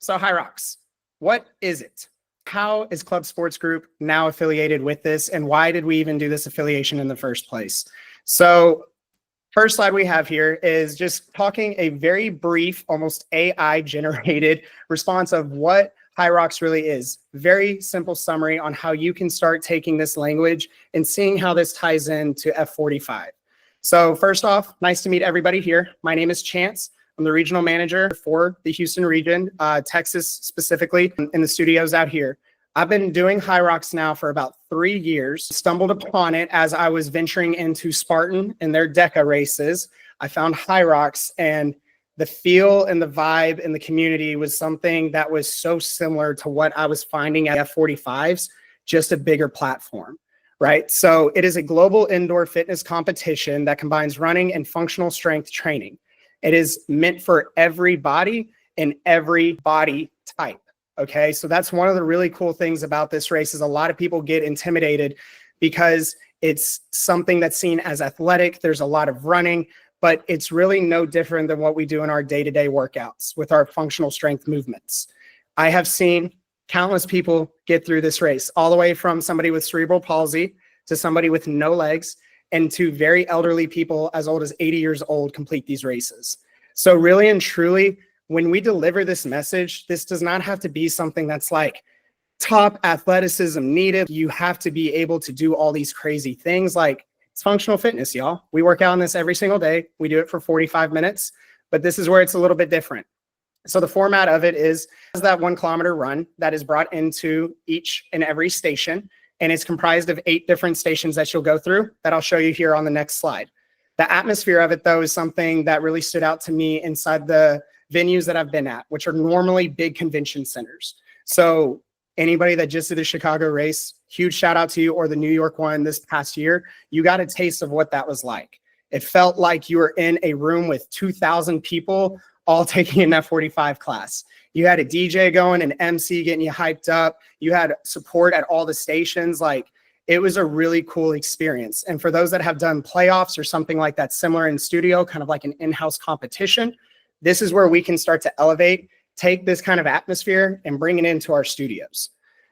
So HYROX, what is it? How is Club Sports Group now affiliated with this? And why did we even do this affiliation in the first place? So first slide we have here is just talking a very brief, almost AI generated response of what HYROX really is. Very simple summary on how you can start taking this language and seeing how this ties into F45. So first off, nice to meet everybody here. My name is Chance. I'm the regional manager for the Houston region, Texas specifically, in the studios out here. I've been doing HYROX now for about 3 years. Stumbled upon it as I was venturing into Spartan and their DECA races. I found HYROX, and the feel and the vibe in the community was something that was so similar to what I was finding at F45s, just a bigger platform, right? So it is a global indoor fitness competition that combines running and functional strength training. It is meant for every body and every body type. Okay, so that's one of the really cool things about this race is a lot of people get intimidated because it's something that's seen as athletic. There's a lot of running, but it's really no different than what we do in our day-to-day workouts with our functional strength movements. I have seen countless people get through this race, all the way from somebody with cerebral palsy to somebody with no legs, and to very elderly people as old as 80 years old complete these races. So really and truly, when we deliver this message, this does not have to be something that's like top athleticism needed. You have to be able to do all these crazy things. Like, it's functional fitness, y'all. We work out on this every single day. We do it for 45 minutes, but this is where it's a little bit different. So the format of it is that 1 kilometer run that is brought into each and every station. And it's comprised of 8 different stations that you'll go through that I'll show you here on the next slide. The atmosphere of it, though, is something that really stood out to me inside the venues that I've been at, which are normally big convention centers. So anybody that just did a Chicago race, huge shout out to you, or the New York one this past year, you got a taste of what that was like. It felt like you were in a room with 2,000 people all taking an F45 class. You had a DJ going, an MC getting you hyped up. You had support at all the stations. Like, it was a really cool experience. And for those that have done playoffs or something like that similar in studio, kind of like an in-house competition, this is where we can start to elevate, take this kind of atmosphere and bring it into our studios.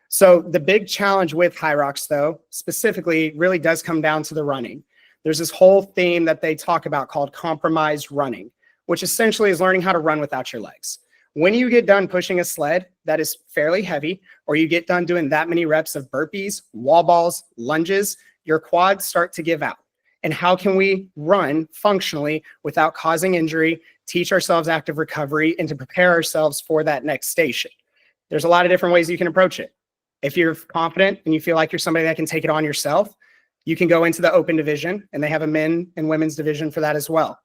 So the big challenge with HYROX, though, specifically really does come down to the running. There's this whole theme that they talk about called compromised running, which essentially is learning how to run without your legs. When you get done pushing a sled that is fairly heavy, or you get done doing that many reps of burpees, wall balls, lunges, your quads start to give out. And how can we run functionally without causing injury, teach ourselves active recovery, and to prepare ourselves for that next station? There's a lot of different ways you can approach it. If you're confident and you feel like you're somebody that can take it on yourself, you can go into the open division, and they have a men and women's division for that as well.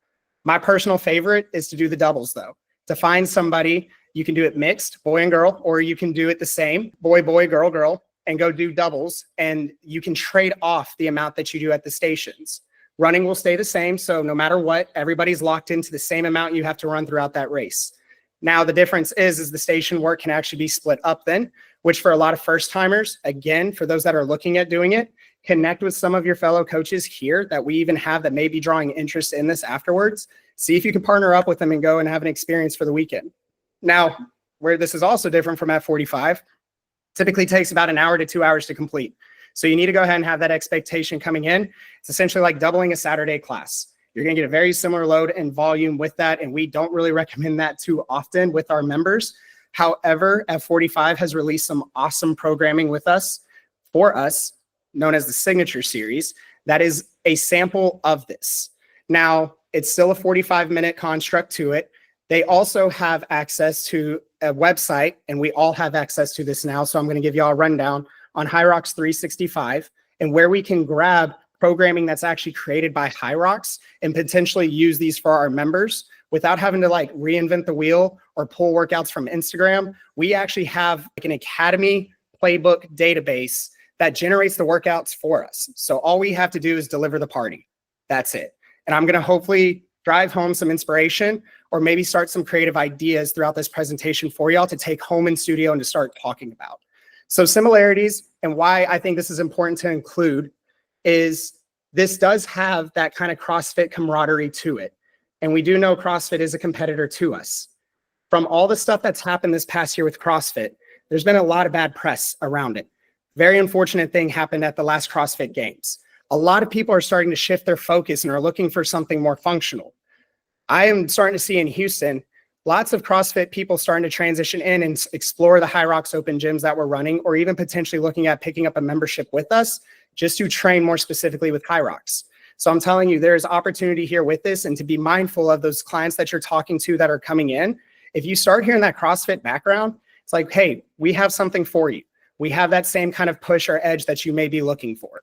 My personal favorite is to do the doubles, though. To find somebody, you can do it mixed, boy and girl, or you can do it the same, boy, boy, girl, girl, and go do doubles, and you can trade off the amount that you do at the stations. Running will stay the same, so no matter what, everybody's locked into the same amount you have to run throughout that race. Now, the difference is the station work can actually be split up then, which for a lot of first-timers, again, for those that are looking at doing it, connect with some of your fellow coaches here that we even have that may be drawing interest in this afterwards. See if you can partner up with them and go and have an experience for the weekend. Now, where this is also different from F45, typically takes about 1 hour to 2 hours to complete. So you need to go ahead and have that expectation coming in. It's essentially like doubling a Saturday class. You're going to get a very similar load and volume with that, and we don't really recommend that too often with our members. However, F45 has released some awesome programming with us, for us, known as the Signature Series, that is a sample of this. Now, it's still a 45-minute construct to it. They also have access to a website, and we all have access to this now, so I'm going to give you all a rundown on HYROX 365 and where we can grab programming that's actually created by HYROX and potentially use these for our members without having to like reinvent the wheel or pull workouts from Instagram. We actually have like an academy playbook database that generates the workouts for us. So all we have to do is deliver the party. That's it. And I'm going to hopefully drive home some inspiration or maybe start some creative ideas throughout this presentation for y'all to take home in studio and to start talking about. So similarities and why I think this is important to include is this does have that kind of CrossFit camaraderie to it. And we do know CrossFit is a competitor to us. from all the stuff that's happened this past year with CrossFit, there's been a lot of bad press around it. Very unfortunate thing happened at the last CrossFit Games. A lot of people are starting to shift their focus and are looking for something more functional. I am starting to see in Houston, lots of CrossFit people starting to transition in and explore the HYROX open gyms that we're running, or even potentially looking at picking up a membership with us just to train more specifically with HYROX. So I'm telling you, there's opportunity here with this, and to be mindful of those clients that you're talking to that are coming in. If you start hearing that CrossFit background, it's like, hey, we have something for you. We have that same kind of push or edge that you may be looking for.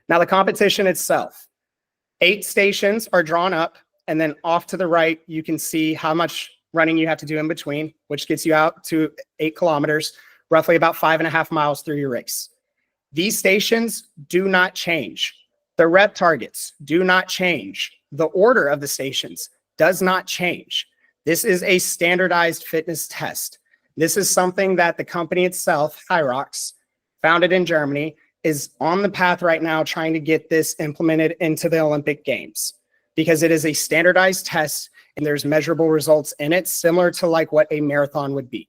Now, the competition itself, 8 stations are drawn up, and then off to the right, you can see how much running you have to do in between, which gets you out to 8 kilometers, roughly about 5.5 miles through your race. These stations do not change. The rep targets do not change. The order of the stations does not change. This is a standardized fitness test. This is something that the company itself, HYROX, founded in Germany, is on the path right now trying to get this implemented into the Olympic Games, because it is a standardized test and there's measurable results in it, similar to like what a marathon would be.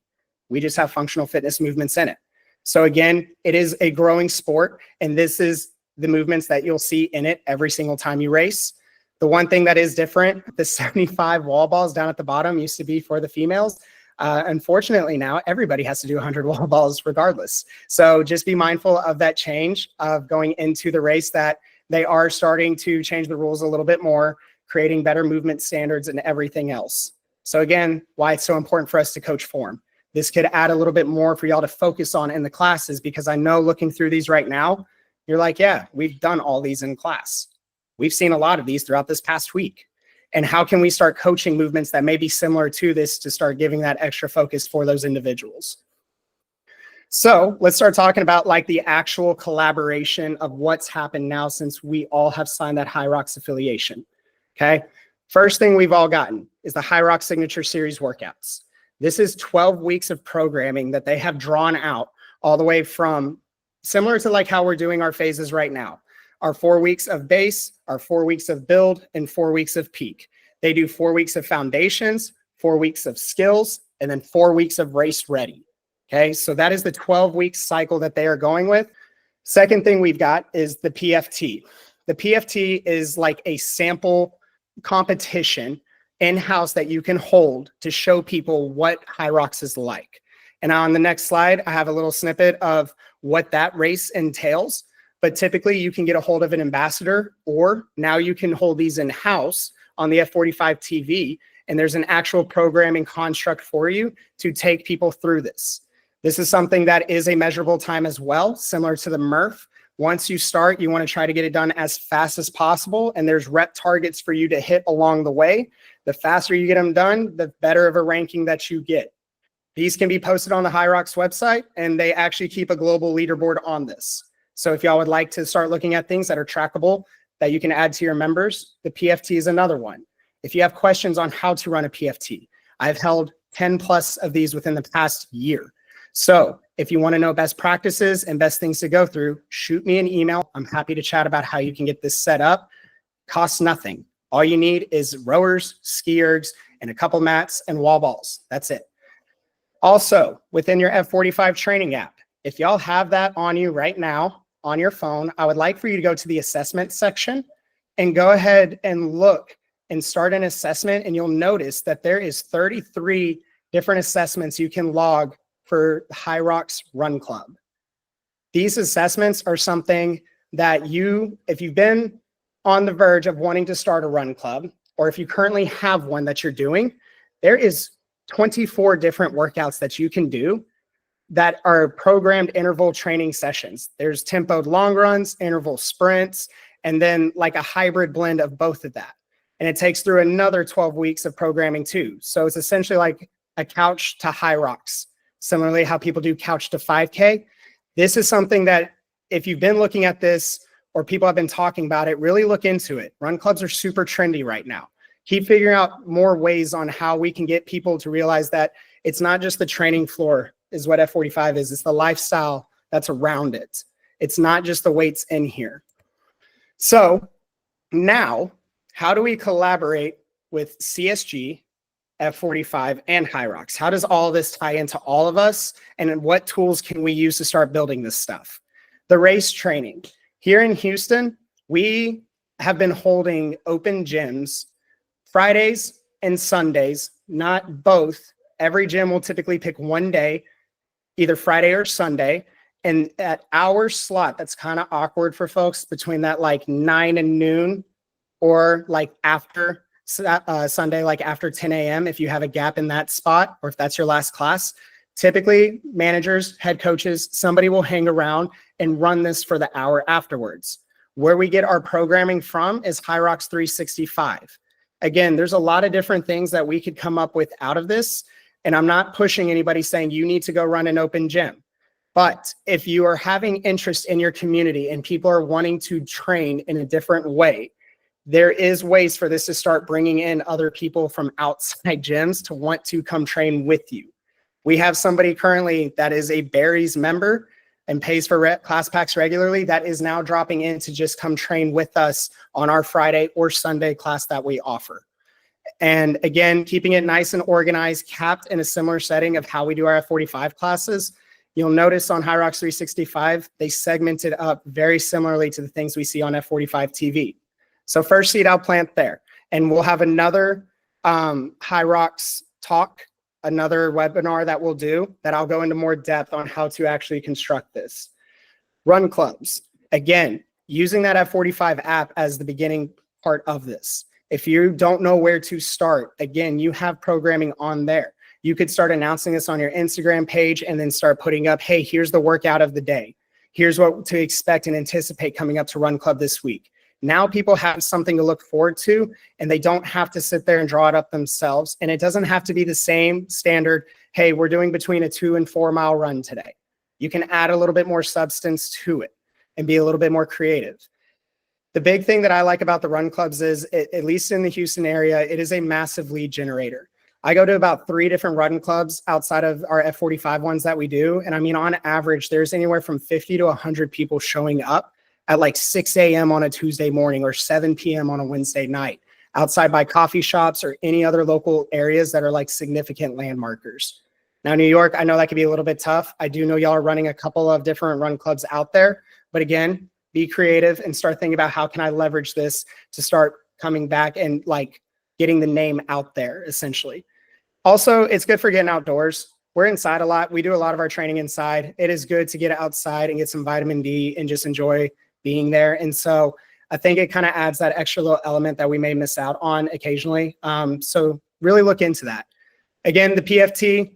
We just have functional fitness movements in it. So again, it is a growing sport, and this is the movements that you'll see in it every single time you race. The one thing that is different, the 75 wall balls down at the bottom used to be for the females. Unfortunately, now everybody has to do 100 wall balls regardless. So just be mindful of that change of going into the race, that they are starting to change the rules a little bit more, creating better movement standards and everything else. So again, why it's so important for us to coach form. This could add a little bit more for y'all to focus on in the classes, because I know looking through these right now, you're like, yeah, we've done all these in class. We've seen a lot of these throughout this past week. And how can we start coaching movements that may be similar to this to start giving that extra focus for those individuals? So let's start talking about like the actual collaboration of what's happened now since we all have signed that HYROX affiliation. Okay. First thing we've all gotten is the HYROX Signature Series workouts. This is 12 weeks of programming that they have drawn out all the way from, similar to like how we're doing our phases right now. Our 4 weeks of base, our 4 weeks of build, and 4 weeks of peak. They do 4 weeks of foundations, 4 weeks of skills, and then 4 weeks of race ready. Okay, so that is the 12-week cycle that they are going with. Second thing we've got is the PFT. The PFT is like a sample competition in-house that you can hold to show people what HYROX is like. And on the next slide, I have a little snippet of what that race entails. But typically you can get a hold of an ambassador, or now you can hold these in-house on the F45 TV, and there's an actual programming construct for you to take people through this. This is something that is a measurable time as well, similar to the Murph. Once you start, you want to try to get it done as fast as possible, and there's rep targets for you to hit along the way. The faster you get them done, the better of a ranking that you get. These can be posted on the HYROX website, and they actually keep a global leaderboard on this. So if y'all would like to start looking at things that are trackable that you can add to your members, the PFT is another one. If you have questions on how to run a PFT, I've held 10 plus of these within the past year. So if you want to know best practices and best things to go through, shoot me an email. I'm happy to chat about how you can get this set up. Costs nothing. All you need is rowers, ski ergs, and a couple mats and wall balls. That's it. Also, within your F45 training app, if y'all have that on you right now, on your phone, I would like for you to go to the assessment section and go ahead and look and start an assessment. And you'll notice that there is 33 different assessments you can log for the HYROX Run Club. These assessments are something that if you've been on the verge of wanting to start a run club, or if you currently have one that you're doing, there is 24 different workouts that you can do that are programmed interval training sessions. There's tempoed long runs, interval sprints, and then like a hybrid blend of both of that. And it takes through another 12 weeks of programming too. So it's essentially like a couch to HYROX. Similarly, how people do couch to 5K. This is something that if you've been looking at this or people have been talking about it, really look into it. Run clubs are super trendy right now. Keep figuring out more ways on how we can get people to realize that it's not just the training floor is what F45 is. It's the lifestyle that's around it. It's not just the weights in here. So now, how do we collaborate with CSG, F45, and HYROX? How does all this tie into all of us? And what tools can we use to start building this stuff? The race training. Here in Houston, we have been holding open gyms Fridays and Sundays, not both. Every gym will typically pick one day, either Friday or Sunday. And at our slot, that's kind of awkward for folks between that like 9 and noon or like after Sunday, like after 10 a.m. If you have a gap in that spot, or if that's your last class, typically managers, head coaches, somebody will hang around and run this for the hour afterwards. Where we get our programming from is HYROX 365. Again, there's a lot of different things that we could come up with out of this. And I'm not pushing anybody saying you need to go run an open gym. But if you are having interest in your community and people are wanting to train in a different way, there is ways for this to start bringing in other people from outside gyms to want to come train with you. We have somebody currently that is a Barry's member and pays for class packs regularly that is now dropping in to just come train with us on our Friday or Sunday class that we offer. And again, keeping it nice and organized, capped in a similar setting of how we do our F45 classes. You'll notice on HYROX 365, they segmented up very similarly to the things we see on F45 TV. So first seed I'll plant there. And we'll have another HYROX talk, another webinar that we'll do that I'll go into more depth on how to actually construct this. Run clubs. Again, using that F45 app as the beginning part of this. If you don't know where to start, again, you have programming on there. You could start announcing this on your Instagram page and then start putting up, hey, here's the workout of the day. Here's what to expect and anticipate coming up to Run Club this week. Now people have something to look forward to, and they don't have to sit there and draw it up themselves. And it doesn't have to be the same standard, hey, we're doing between a 2 and 4 mile run today. You can add a little bit more substance to it and be a little bit more creative. The big thing that I like about the run clubs is, at least in the Houston area, it is a massive lead generator. I go to about 3 different run clubs outside of our F45 ones that we do. And I mean, on average, there's anywhere from 50 to 100 people showing up at like 6 a.m. on a Tuesday morning or 7 p.m. on a Wednesday night, outside by coffee shops or any other local areas that are like significant landmarkers. Now, New York, I know that could be a little bit tough. I do know y'all are running a couple of different run clubs out there. But again, be creative and start thinking about how can I leverage this to start coming back and like getting the name out there, essentially. Also, it's good for getting outdoors. We're inside a lot. We do a lot of our training inside. It is good to get outside and get some vitamin D and just enjoy being there. And so I think it kind of adds that extra little element that we may miss out on occasionally. So really look into that. Again, the PFT,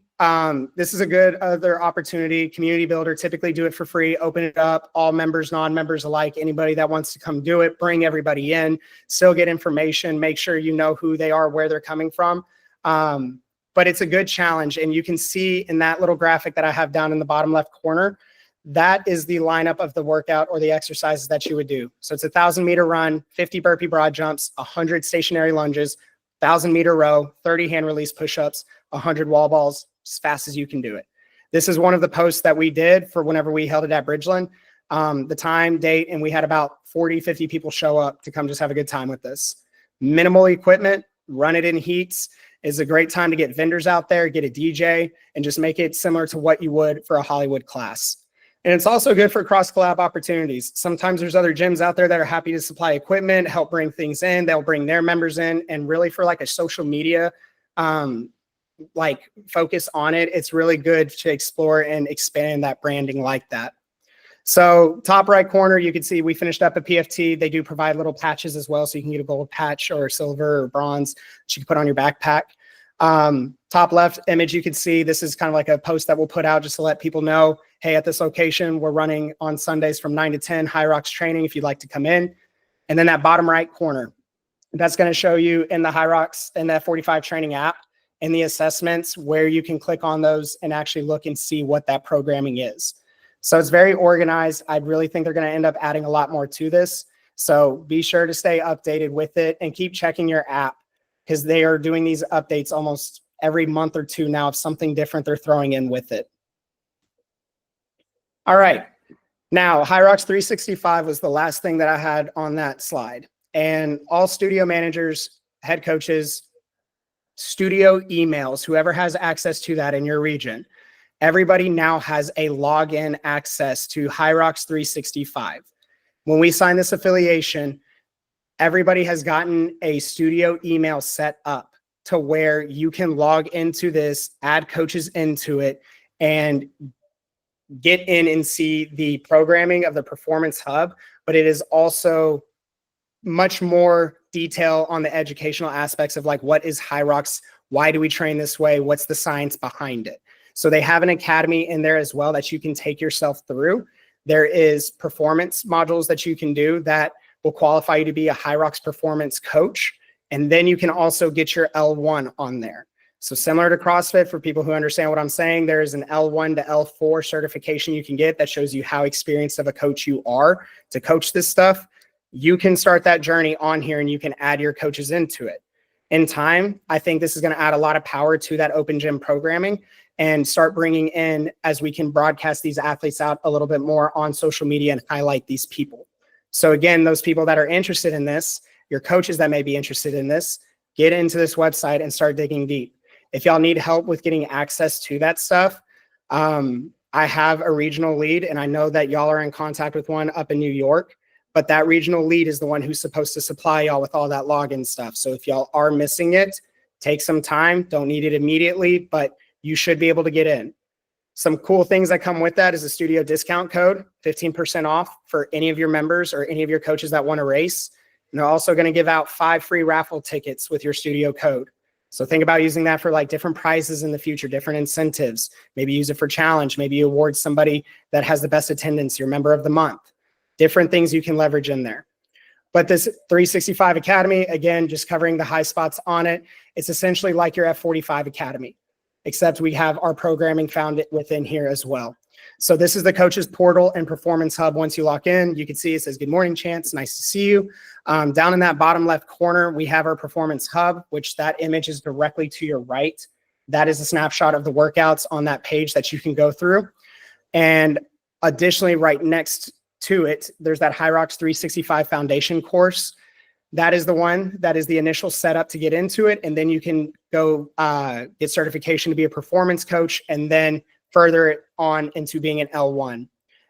this is a good other opportunity. Community builder, typically do it for free, open it up, all members, non-members alike, anybody that wants to come do it, bring everybody in, still get information, make sure you know who they are, where they're coming from. But it's a good challenge. And you can see in that little graphic that I have down in the bottom left corner, that is the lineup of the workout or the exercises that you would do. So it's a 1,000-meter run, 50 burpee broad jumps, 100 stationary lunges, 1,000-meter row, 30 hand release push-ups, 100 wall balls, as fast as you can do it. This is one of the posts that we did for whenever we held it at Bridgeland, the time, date, and we had about 40, 50 people show up to come just have a good time with this. Minimal equipment, run it in heats. Is a great time to get vendors out there, get a DJ, and just make it similar to what you would for a Hollywood class. And it's also good for cross-collab opportunities. Sometimes there's other gyms out there that are happy to supply equipment, help bring things in. They'll bring their members in. And really for like a social media like focus on it, it's really good to explore and expand that branding like that. So top right corner, you can see we finished up a PFT. They do provide little patches as well. So you can get a gold patch or silver or bronze that you can put on your backpack. Top left image, you can see this is kind of like a post that we'll put out just to let people know, hey, at this location, we're running on Sundays from 9 to 10 HYROX training if you'd like to come in. And then that bottom right corner, that's going to show you in the HYROX and the 45 training app and the assessments where you can click on those and actually look and see what that programming is. So it's very organized. I really think they're going to end up adding a lot more to this. So be sure to stay updated with it and keep checking your app because they are doing these updates almost every month or two now of something different they're throwing in with it. All right. Now, HYROX 365 was the last thing that I had on that slide. And all studio managers, head coaches, studio emails, whoever has access to that in your region, everybody now has a login access to HYROX 365. When we sign this affiliation, everybody has gotten a studio email set up to where you can log into this, add coaches into it, and get in and see the programming of the Performance Hub, but it is also much more detail on the educational aspects of like, what is HYROX? Why do we train this way? What's the science behind it? So they have an academy in there as well that you can take yourself through. There is performance modules that you can do that will qualify you to be a HYROX performance coach. And then you can also get your L1 on there. So similar to CrossFit, for people who understand what I'm saying, there is an L1 to L4 certification you can get that shows you how experienced of a coach you are to coach this stuff. You can start that journey on here and you can add your coaches into it. In time, I think this is going to add a lot of power to that open gym programming and start bringing in, as we can broadcast these athletes out a little bit more on social media and highlight these people. So again, those people that are interested in this, your coaches that may be interested in this, get into this website and start digging deep. If y'all need help with getting access to that stuff, I have a regional lead, and I know that y'all are in contact with one up in New York, but that regional lead is the one who's supposed to supply y'all with all that login stuff. So if y'all are missing it, take some time. Don't need it immediately, but you should be able to get in. Some cool things that come with that is a studio discount code, 15% off for any of your members or any of your coaches that want to race. And they're also going to give out 5 free raffle tickets with your studio code. So think about using that for like different prizes in the future, different incentives. Maybe use it for challenge. Maybe you award somebody that has the best attendance, your member of the month. Different things you can leverage in there. But this 365 Academy, again, just covering the high spots on it, it's essentially like your F45 Academy, except we have our programming found it within here as well. So this is the coaches portal and performance hub. Once you lock in, you can see it says, "Good morning, Chance. Nice to see you." Down in that bottom left corner, we have our performance hub, which that image is directly to your right. That is a snapshot of the workouts on that page that you can go through. And additionally, right next to it, there's that HYROX 365 Foundation course. That is the one that is the initial setup to get into it. And then you can go get certification to be a performance coach and then further it on into being an L1.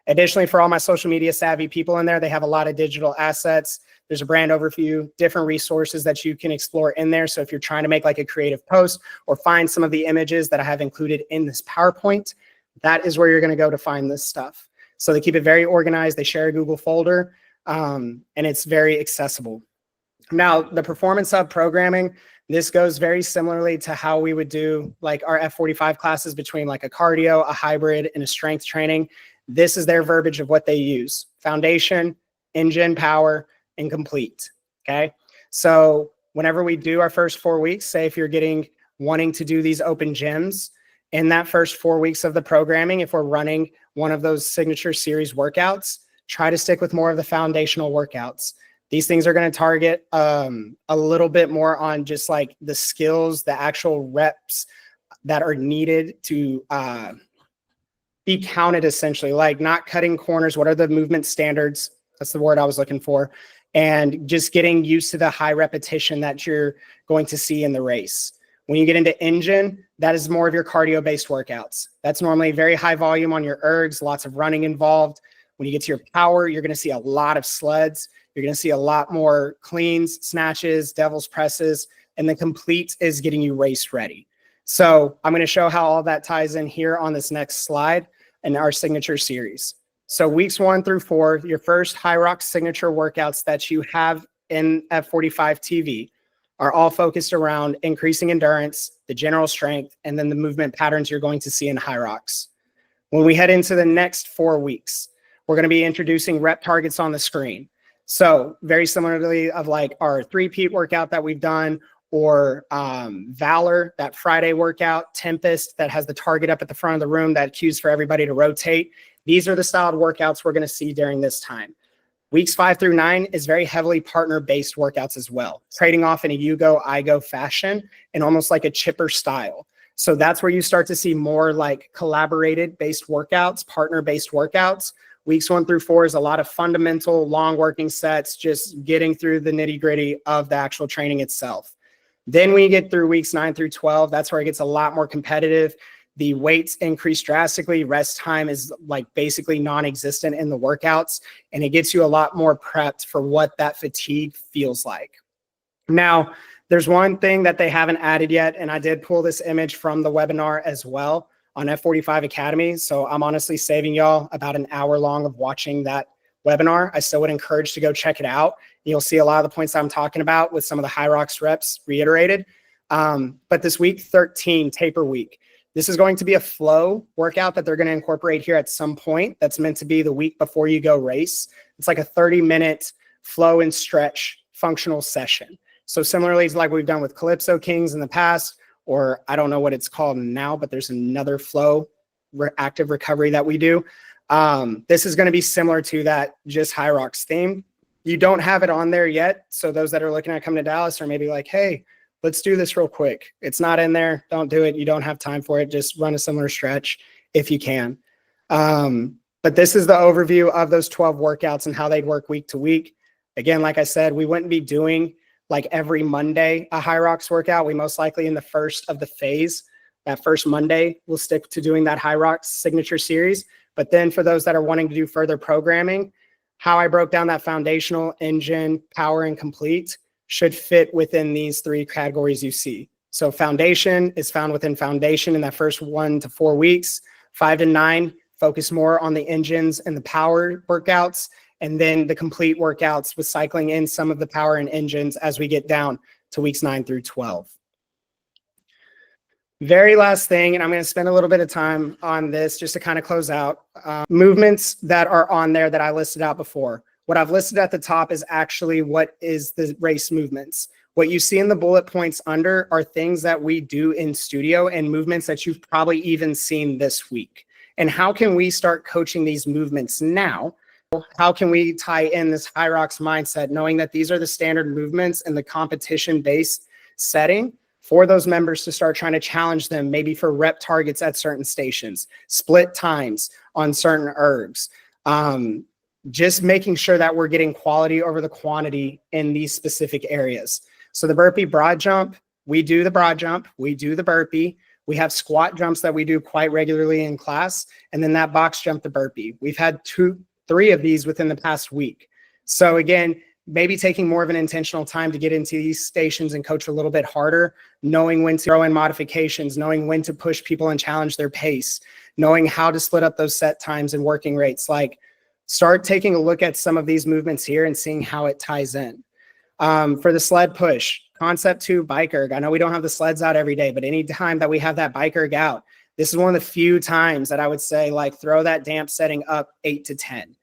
Additionally, for all my social media savvy people in there, they have a lot of digital assets. There's a brand overview, different resources that you can explore in there. So if you're trying to make like a creative post or find some of the images that I have included in this PowerPoint, that is where you're going to go to find this stuff. So they keep it very organized. They share a Google folder, and it's very accessible. Now, the Performance Hub programming, this goes very similarly to how we would do like our F45 classes between like a cardio, a hybrid, and a strength training. This is their verbiage of what they use: foundation, engine, power, and complete. Okay. So whenever we do our first 4 weeks, say if you're wanting to do these open gyms, in that first 4 weeks of the programming, if we're running one of those signature series workouts, try to stick with more of the foundational workouts. These things are going to target a little bit more on just like the skills, the actual reps that are needed to be counted, essentially, like not cutting corners. What are the movement standards? That's the word I was looking for. And just getting used to the high repetition that you're going to see in the race. When you get into engine, that is more of your cardio-based workouts. That's normally very high volume on your ergs, lots of running involved. When you get to your power, you're going to see a lot of sleds. You're going to see a lot more cleans, snatches, devil's presses, and the complete is getting you race ready. So I'm going to show how all that ties in here on this next slide in our signature series. So weeks 1 through 4, your first HYROX signature workouts that you have in F45 TV are all focused around increasing endurance, the general strength, and then the movement patterns you're going to see in HYROX. When we head into the next 4 weeks, we're going to be introducing rep targets on the screen. So very similarly of like our 3-peat workout that we've done, or Valor, that Friday workout, Tempest that has the target up at the front of the room that cues for everybody to rotate. These are the styled workouts we're going to see during this time. Weeks 5 through 9 is very heavily partner-based workouts as well, trading off in a you go, I go fashion and almost like a chipper style. So that's where you start to see more like collaborated-based workouts, partner-based workouts. Weeks 1 through 4 is a lot of fundamental long working sets, just getting through the nitty-gritty of the actual training itself. Then when you get through weeks 9 through 12, that's where it gets a lot more competitive. The weights increase drastically. Rest time is like basically non-existent in the workouts, and it gets you a lot more prepped for what that fatigue feels like. Now, there's one thing that they haven't added yet, and I did pull this image from the webinar as well on F45 Academy. So I'm honestly saving y'all about an hour long of watching that webinar. I still would encourage to go check it out. You'll see a lot of the points I'm talking about with some of the HYROX reps reiterated. But this week 13, taper week, this is going to be a flow workout that they're going to incorporate here at some point. That's meant to be the week before you go race. It's like a 30-minute flow and stretch functional session. So similarly to like we've done with Calypso Kings in the past, or I don't know what it's called now, but there's another flow active recovery that we do. This is going to be similar to that, just HYROX theme. You don't have it on there yet. So those that are looking at coming to Dallas are maybe like, hey, let's do this real quick. It's not in there. Don't do it. You don't have time for it. Just run a similar stretch if you can. But this is the overview of those 12 workouts and how they'd work week to week. Again, like I said, we wouldn't be doing like every Monday a HYROX workout. We most likely in the first of the phase, that first Monday, we'll stick to doing that HYROX signature series. But then for those that are wanting to do further programming, how I broke down that foundational, engine, power, and complete should fit within these three categories you see. So foundation is found within foundation in that first 1 to 4 weeks. 5 to 9, focus more on the engines and the power workouts. And then the complete workouts with cycling in some of the power and engines as we get down to weeks 9 through 12. Very last thing, and I'm going to spend a little bit of time on this just to kind of close out. Movements that are on there that I listed out before. What I've listed at the top is actually what is the race movements. What you see in the bullet points under are things that we do in studio and movements that you've probably even seen this week. And how can we start coaching these movements now? How can we tie in this HYROX mindset, knowing that these are the standard movements in the competition-based setting for those members to start trying to challenge them, maybe for rep targets at certain stations, split times on certain ergs, just making sure that we're getting quality over the quantity in these specific areas. So the burpee broad jump, we do the broad jump, we do the burpee. We have squat jumps that we do quite regularly in class, and then that box jump, the burpee. We've had 3 of these within the past week. So again, maybe taking more of an intentional time to get into these stations and coach a little bit harder, knowing when to throw in modifications, knowing when to push people and challenge their pace, knowing how to split up those set times and working rates. Like, start taking a look at some of these movements here and seeing how it ties in. For the sled push, concept 2, bike erg. I know we don't have the sleds out every day, but any time that we have that bike erg out, this is one of the few times that I would say, like, throw that damp setting up 8 to 10,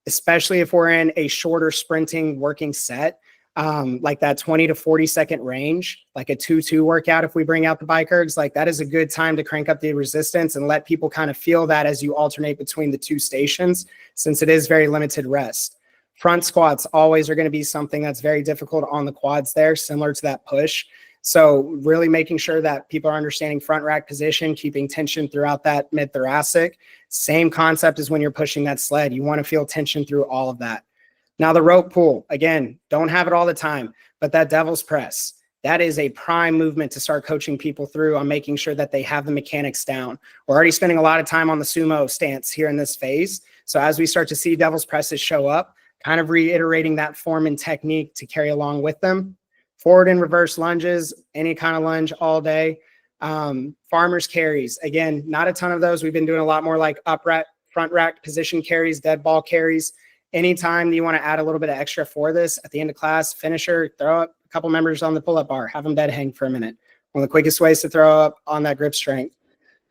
especially if we're in a shorter sprinting working set, like that 20 to 40 second range, like a 2-2 workout. If we bring out the bike ergs, like that is a good time to crank up the resistance and let people kind of feel that as you alternate between the 2 stations, since it is very limited rest. Front squats always are going to be something that's very difficult on the quads there, similar to that push. So really making sure that people are understanding front rack position, keeping tension throughout that mid-thoracic. Same concept as when you're pushing that sled. You want to feel tension through all of that. Now the rope pull, again, don't have it all the time, but that devil's press, that is a prime movement to start coaching people through on making sure that they have the mechanics down. We're already spending a lot of time on the sumo stance here in this phase. So as we start to see devil's presses show up, kind of reiterating that form and technique to carry along with them. Forward and reverse lunges, any kind of lunge all day. Farmer's carries, again, not a ton of those. We've been doing a lot more like upright, front rack position carries, dead ball carries. Anytime you want to add a little bit of extra for this, at the end of class, finisher, throw up a couple members on the pull-up bar, have them dead hang for a minute. One of the quickest ways to throw up on that grip strength.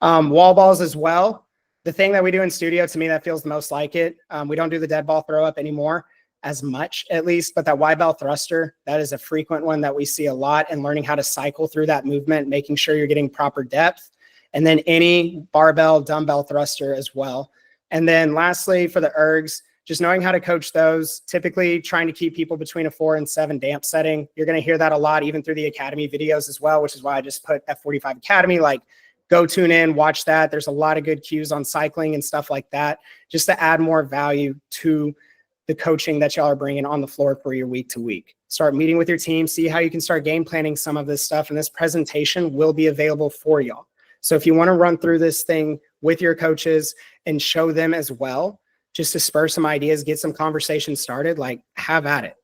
Wall balls as well. The thing that we do in studio, to me, that feels the most like it. We don't do the dead ball throw up anymore as much, at least, but that Y-bell thruster, that is a frequent one that we see a lot, and learning how to cycle through that movement, making sure you're getting proper depth, and then any barbell, dumbbell thruster as well. And then lastly, for the ergs, just knowing how to coach those, typically trying to keep people between a 4 and 7 damp setting. You're going to hear that a lot, even through the Academy videos as well, which is why I just put F45 Academy, like, go tune in, watch that. There's a lot of good cues on cycling and stuff like that, just to add more value to the coaching that y'all are bringing on the floor for your week to week. Start meeting with your team, see how you can start game planning some of this stuff. And this presentation will be available for y'all. So if you want to run through this thing with your coaches and show them as well, just to spur some ideas, get some conversations started, like have at it.